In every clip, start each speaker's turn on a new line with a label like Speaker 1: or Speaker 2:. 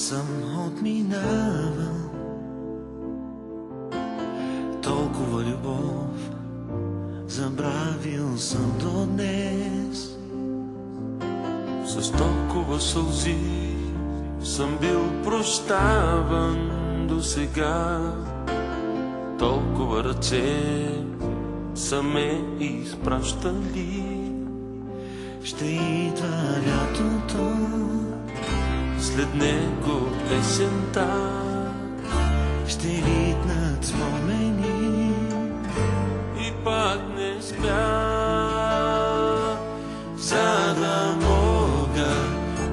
Speaker 1: съм отминавал толкова любов, забравил съм до днес.
Speaker 2: С толкова сълзи съм бил прощаван до сега. Толкова ръце са ме изпращали.
Speaker 1: Ще идва лятото,
Speaker 2: след него есента.
Speaker 1: ще ритнат спомени
Speaker 2: И пак не спя,
Speaker 1: за да мога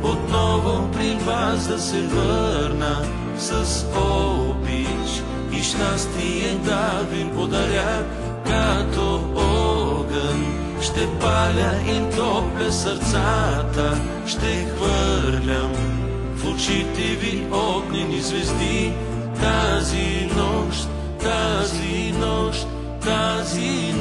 Speaker 1: отново при вас да се върна с обич и щастие да ви подаря. Като огън ще паля и топля сърцата, ще хвърлям в очите ви огнени звезди. Тази нощ, тази нощ, тази